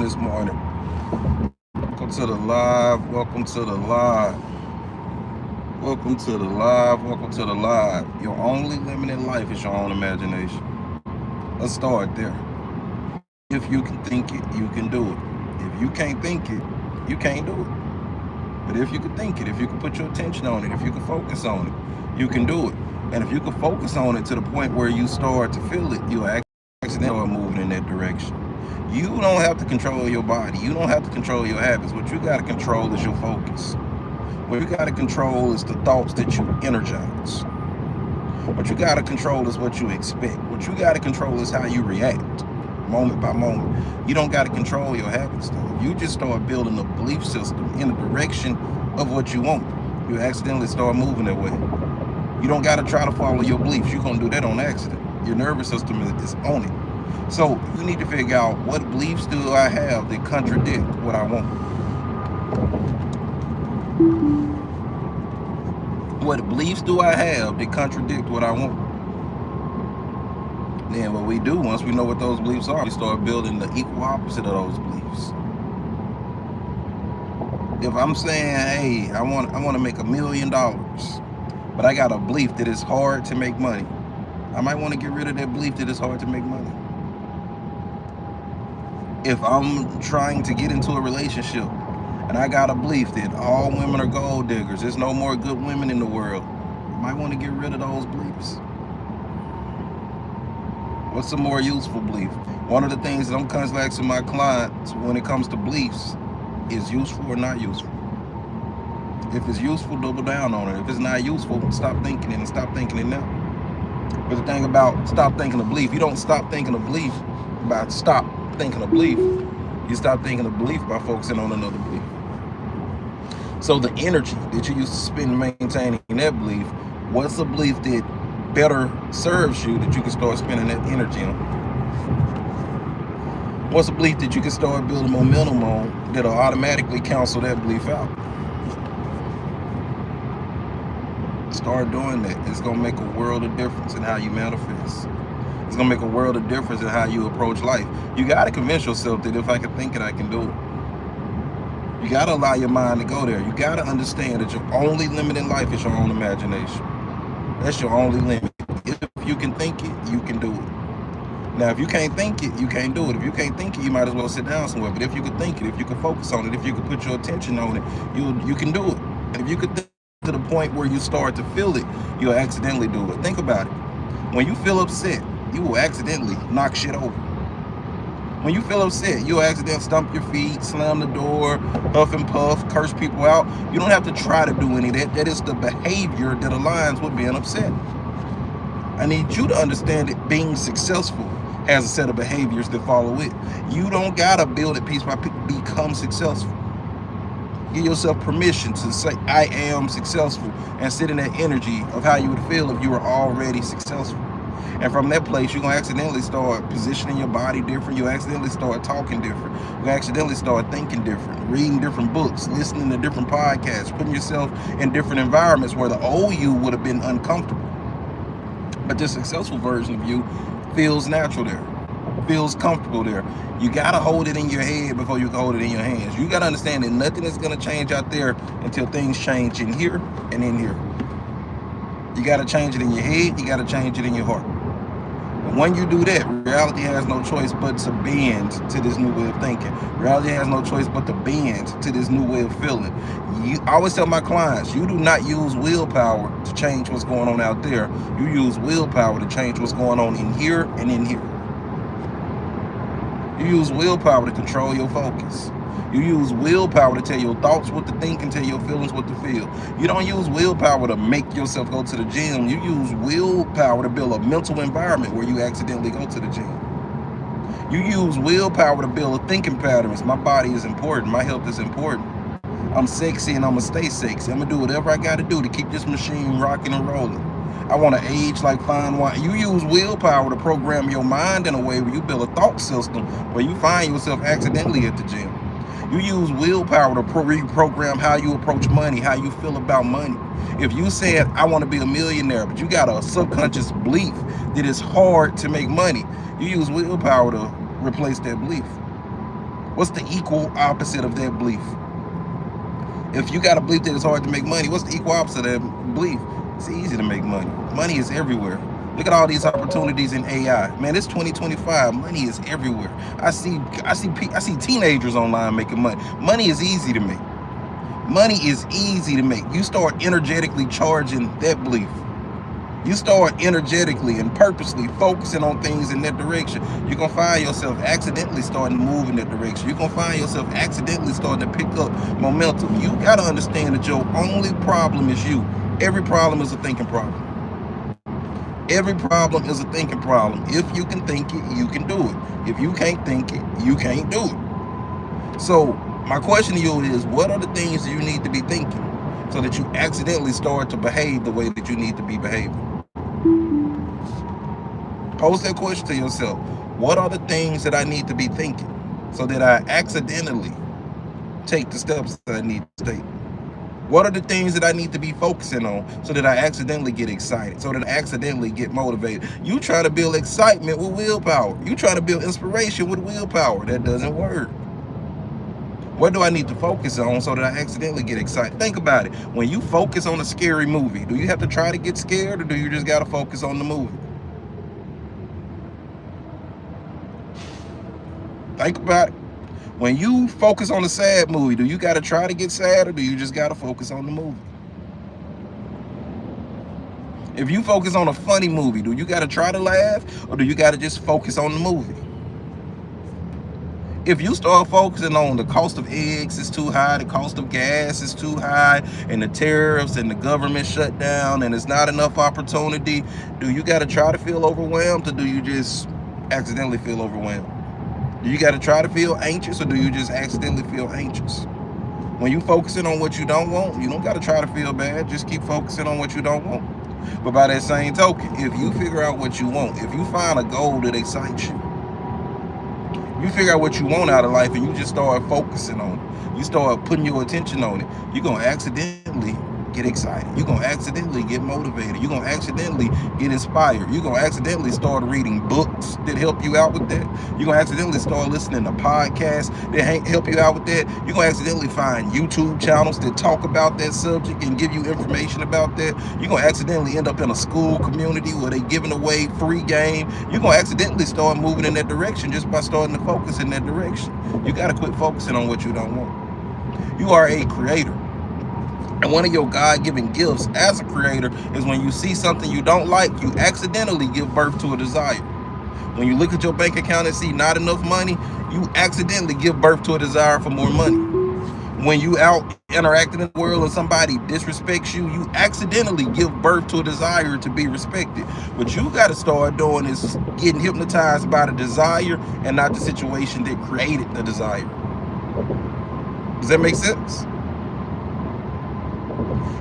this morning. Welcome to the live. Welcome to the live. Welcome to the live. Welcome to the live. Your only limit in life is your own imagination. Let's start there. If you can think it, you can do it. If you can't think it, you can't do it. But if you can think it, if you can put your attention on it, if you can focus on it, you can do it. And if you can focus on it to the point where you start to feel it, you'll actually start moving in that direction. You don't have to control your body. You don't have to control your habits. What you got to control is your focus. What you got to control is the thoughts that you energize. What you got to control is what you expect. What you got to control is how you react moment by moment. You don't got to control your habits though. You just start building a belief system in the direction of what you want. You accidentally start moving that way. You don't got to try to follow your beliefs. You're going to do that on accident. Your nervous system is on it. So you need to figure out, what beliefs do I have that contradict what I want? What beliefs do I have that contradict what I want? Then what we do, once we know what those beliefs are, we start building the equal opposite of those beliefs. If I'm saying, hey, I want to make $1 million, but I got a belief that it's hard to make money, I might want to get rid of that belief that it's hard to make money. If I'm trying to get into a relationship and I got a belief that all women are gold diggers, there's no more good women in the world, I might want to get rid of those beliefs. What's a more useful belief? One of the things that I'm constantly asking my clients when it comes to beliefs is useful or not useful. If it's useful, double down on it. If it's not useful, stop thinking it and stop thinking it now. But the thing about stop thinking a belief, you don't stop thinking a belief by stop thinking a belief. You stop thinking a belief by focusing on another belief. So the energy that you used to spend maintaining that belief, what's a belief that better serves you that you can start spending that energy on? What's a belief that you can start building momentum on that'll automatically cancel that belief out? Start doing that. It's going to make a world of difference in how you manifest. It's going to make a world of difference in how you approach life. You got to convince yourself that if I can think it, I can do it. You got to allow your mind to go there. You got to understand that your only limit in life is your own imagination. That's your only limit. If you can think it, you can do it. Now, if you can't think it, you can't do it. If you can't think it, you might as well sit down somewhere. But if you can think it, if you can focus on it, if you can put your attention on it, you can do it. And if you could think to the point where you start to feel it, you'll accidentally do it. Think about it. When you feel upset, you will accidentally knock shit over. When you feel upset, you'll accidentally stomp your feet, slam the door, huff and puff, curse people out. You don't have to try to do any of that. That is the behavior that aligns with being upset. I need you to understand that being successful has a set of behaviors that follow it. You don't gotta build it piece by piece, become successful. Give yourself permission to say, I am successful, and sit in that energy of how you would feel if you were already successful. And from that place, you're gonna accidentally start positioning your body different. You accidentally start talking different. You accidentally start thinking different, reading different books, listening to different podcasts, putting yourself in different environments where the old you would have been uncomfortable. But the successful version of you feels natural there, feels comfortable there. You gotta hold it in your head before you can hold it in your hands. You gotta understand that nothing is gonna change out there until things change in here and in here. You gotta change it in your head, you gotta change it in your heart. And when you do that, reality has no choice but to bend to this new way of thinking. Reality has no choice but to bend to this new way of feeling. I always tell my clients, you do not use willpower to change what's going on out there. You use willpower to change what's going on in here and in here. You use willpower to control your focus. You use willpower to tell your thoughts what to think and tell your feelings what to feel. You don't use willpower to make yourself go to the gym. You use willpower to build a mental environment where you accidentally go to the gym. You use willpower to build a thinking patterns. My body is important. My health is important. I'm sexy and I'm gonna stay sexy. I'm gonna do whatever I gotta do to keep this machine rocking and rolling. I want to age like fine wine. You use willpower to program your mind in a way where you build a thought system where you find yourself accidentally at the gym. You use willpower to reprogram how you approach money, how you feel about money. If you said, I want to be a millionaire, but you got a subconscious belief that it's hard to make money, you use willpower to replace that belief. What's the equal opposite of that belief? If you got a belief that it's hard to make money, what's the equal opposite of that belief? It's easy to make money. Money is everywhere. Look at all these opportunities in AI. Man, it's 2025. Money is everywhere. I see teenagers online making money. Money is easy to make. Money is easy to make. You start energetically charging that belief. You start energetically and purposely focusing on things in that direction. You're going to find yourself accidentally starting to move in that direction. You're going to find yourself accidentally starting to pick up momentum. You got to understand that your only problem is you. Every problem is a thinking problem. Every problem is a thinking problem. If you can think it, you can do it. If you can't think it, you can't do it. So my question to you is, what are the things that you need to be thinking so that you accidentally start to behave the way that you need to be behaving? Pose that question to yourself. What are the things that I need to be thinking so that I accidentally take the steps that I need to take? What are the things that I need to be focusing on so that I accidentally get excited, so that I accidentally get motivated? You try to build excitement with willpower. You try to build inspiration with willpower. That doesn't work. What do I need to focus on so that I accidentally get excited? Think about it. When you focus on a scary movie, do you have to try to get scared, or do you just got to focus on the movie? Think about it. When you focus on a sad movie, do you got to try to get sad, or do you just got to focus on the movie? If you focus on a funny movie, do you got to try to laugh, or do you got to just focus on the movie? If you start focusing on the cost of eggs is too high, the cost of gas is too high, and the tariffs and the government shutdown, and it's not enough opportunity, do you got to try to feel overwhelmed, or do you just accidentally feel overwhelmed? Do you got to try to feel anxious, or do you just accidentally feel anxious? When you focusing on what you don't want, you don't got to try to feel bad. Just keep focusing on what you don't want. But by that same token, if you figure out what you want, if you find a goal that excites you, you figure out what you want out of life and you just start focusing on it, you start putting your attention on it, you're going to accidentally get excited. You're going to accidentally get motivated. You're going to accidentally get inspired. You're going to accidentally start reading books that help you out with that. You're going to accidentally start listening to podcasts that help you out with that. You're going to accidentally find YouTube channels that talk about that subject and give you information about that. You're going to accidentally end up in a school community where they're giving away free game. You're going to accidentally start moving in that direction just by starting to focus in that direction. You got to quit focusing on what you don't want. You are a creator. And one of your God-given gifts as a creator is when you see something you don't like, you accidentally give birth to a desire. When you look at your bank account and see not enough money, you accidentally give birth to a desire for more money. When you out interacting in the world and somebody disrespects you, you accidentally give birth to a desire to be respected. What you got to start doing is getting hypnotized by the desire and not the situation that created the desire. Does that make sense?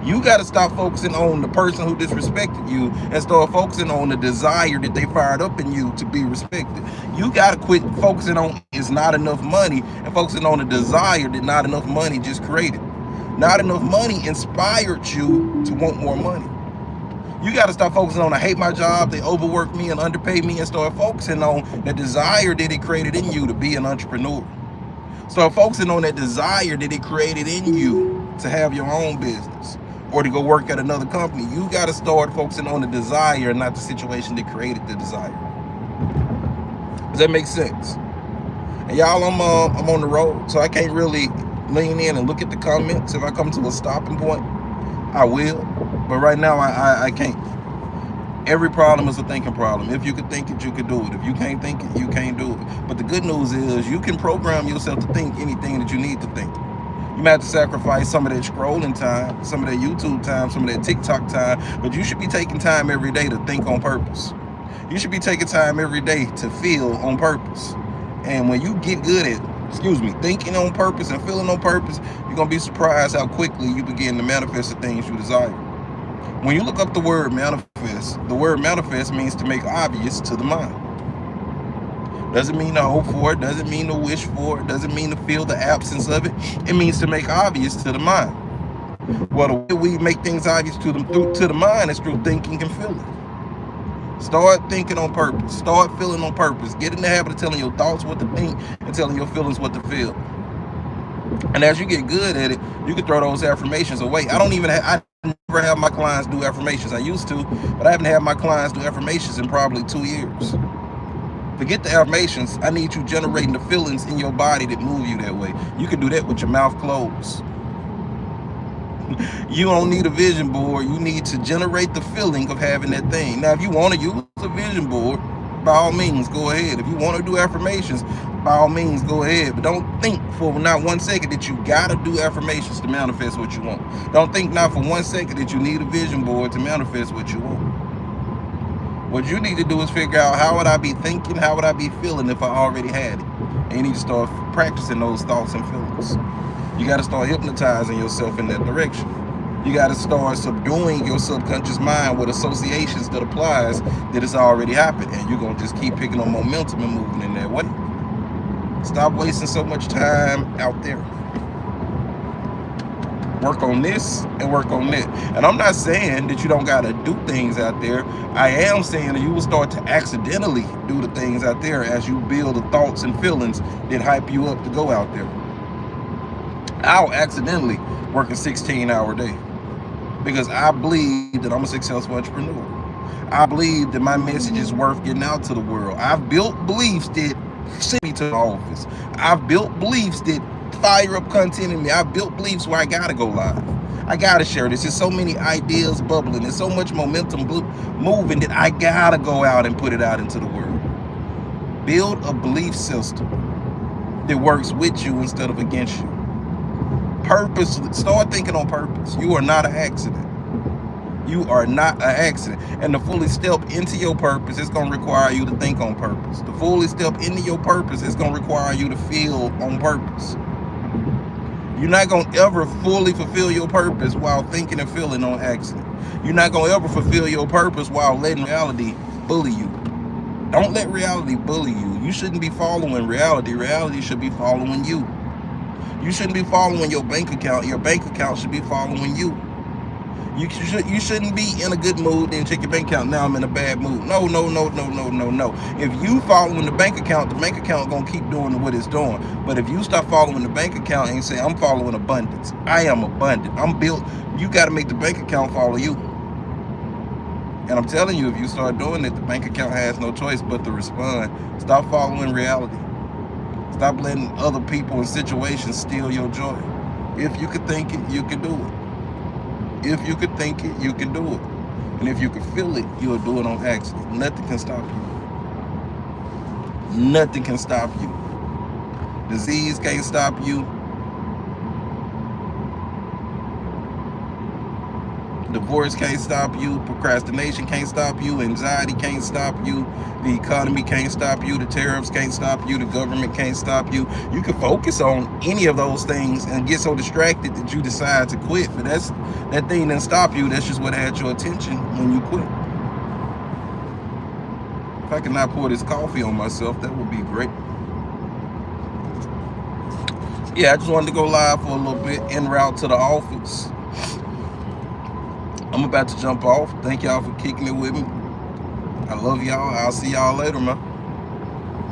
You got to stop focusing on the person who disrespected you and start focusing on the desire that they fired up in you to be respected. You got to quit focusing on it's not enough money and focusing on the desire that not enough money just created. Not enough money inspired you to want more money. You got to stop focusing on I hate my job, they overwork me and underpay me, and start focusing on the desire that it created in you to be an entrepreneur. Start focusing on that desire that it created in you to have your own business or to go work at another company. You got to start focusing on the desire and not the situation that created the desire. Does that make sense? And y'all, I'm on the road, so I can't really lean in and look at the comments. If I come to a stopping point, I will. But right now, I can't. Every problem is a thinking problem. If you can think it, you can do it. If you can't think it, you can't do it. But the good news is you can program yourself to think anything that you need to think. You might have to sacrifice some of that scrolling time, some of that YouTube time, some of that TikTok time, but you should be taking time every day to think on purpose. You should be taking time every day to feel on purpose. And when you get good at, thinking on purpose and feeling on purpose, you're going to be surprised how quickly you begin to manifest the things you desire. When you look up the word manifest means to make obvious to the mind. Doesn't mean to hope for it, doesn't mean to wish for it, doesn't mean to feel the absence of it. It means to make obvious to the mind. Well, the way we make things obvious to the mind is through thinking and feeling. Start thinking on purpose. Start feeling on purpose. Get in the habit of telling your thoughts what to think and telling your feelings what to feel. And as you get good at it, you can throw those affirmations away. I never have my clients do affirmations. I used to, but I haven't had my clients do affirmations in probably 2 years. Forget the affirmations. I need you generating the feelings in your body that move you that way. You can do that with your mouth closed. You don't need a vision board. You need to generate the feeling of having that thing. Now, if you want to use a vision board, by all means, go ahead. If you want to do affirmations, by all means, go ahead. But don't think for not 1 second that you got to do affirmations to manifest what you want. Don't think not for 1 second that you need a vision board to manifest what you want. What you need to do is figure out, how would I be thinking, how would I be feeling if I already had it? And you need to start practicing those thoughts and feelings. You got to start hypnotizing yourself in that direction. You got to start subduing your subconscious mind with associations that applies that it's already happened. And you're going to just keep picking up momentum and moving in that way. Stop wasting so much time out there. Work on this and work on that. And I'm not saying that you don't got to do things out there. I am saying that you will start to accidentally do the things out there as you build the thoughts and feelings that hype you up to go out there. I'll accidentally work a 16-hour day because I believe that I'm a successful entrepreneur. I believe that my message is worth getting out to the world. I've built beliefs that send me to the office. I've built beliefs that fire up content in me. I've built beliefs where I gotta go live. I gotta share this. There's so many ideas bubbling. There's so much momentum moving that I gotta go out and put it out into the world. Build a belief system that works with you instead of against you. Purpose. Start thinking on purpose. You are not an accident. You are not an accident. And to fully step into your purpose, it's going to require you to think on purpose. To fully step into your purpose, it's going to require you to feel on purpose. You're not going to ever fully fulfill your purpose while thinking and feeling on accident. You're not going to ever fulfill your purpose while letting reality bully you. Don't let reality bully you. You shouldn't be following reality. Reality should be following you. You shouldn't be following your bank account. Your bank account should be following you. You shouldn't be in a good mood and check your bank account. Now I'm in a bad mood. No. If you following the bank account gonna keep doing what it's doing. But if you start following the bank account and say, I'm following abundance, I am abundant, I'm built, you got to make the bank account follow you. And I'm telling you, if you start doing it, the bank account has no choice but to respond. Stop following reality. Stop letting other people and situations steal your joy. If you could think it, you can do it. If you could think it, you can do it. And if you could feel it, you'll do it on accident. Nothing can stop you. Nothing can stop you. Disease can't stop you. Divorce can't stop you. Procrastination can't stop you. Anxiety can't stop you. The economy can't stop you. The tariffs can't stop you. The government can't stop you. You can focus on any of those things and get so distracted that you decide to quit. But that thing didn't stop you. That's just what had your attention when you quit. If I could not pour this coffee on myself, that would be great. Yeah, I just wanted to go live for a little bit en route to the office. I'm about to jump off. Thank y'all for kicking it with me. I love y'all. I'll see y'all later, man.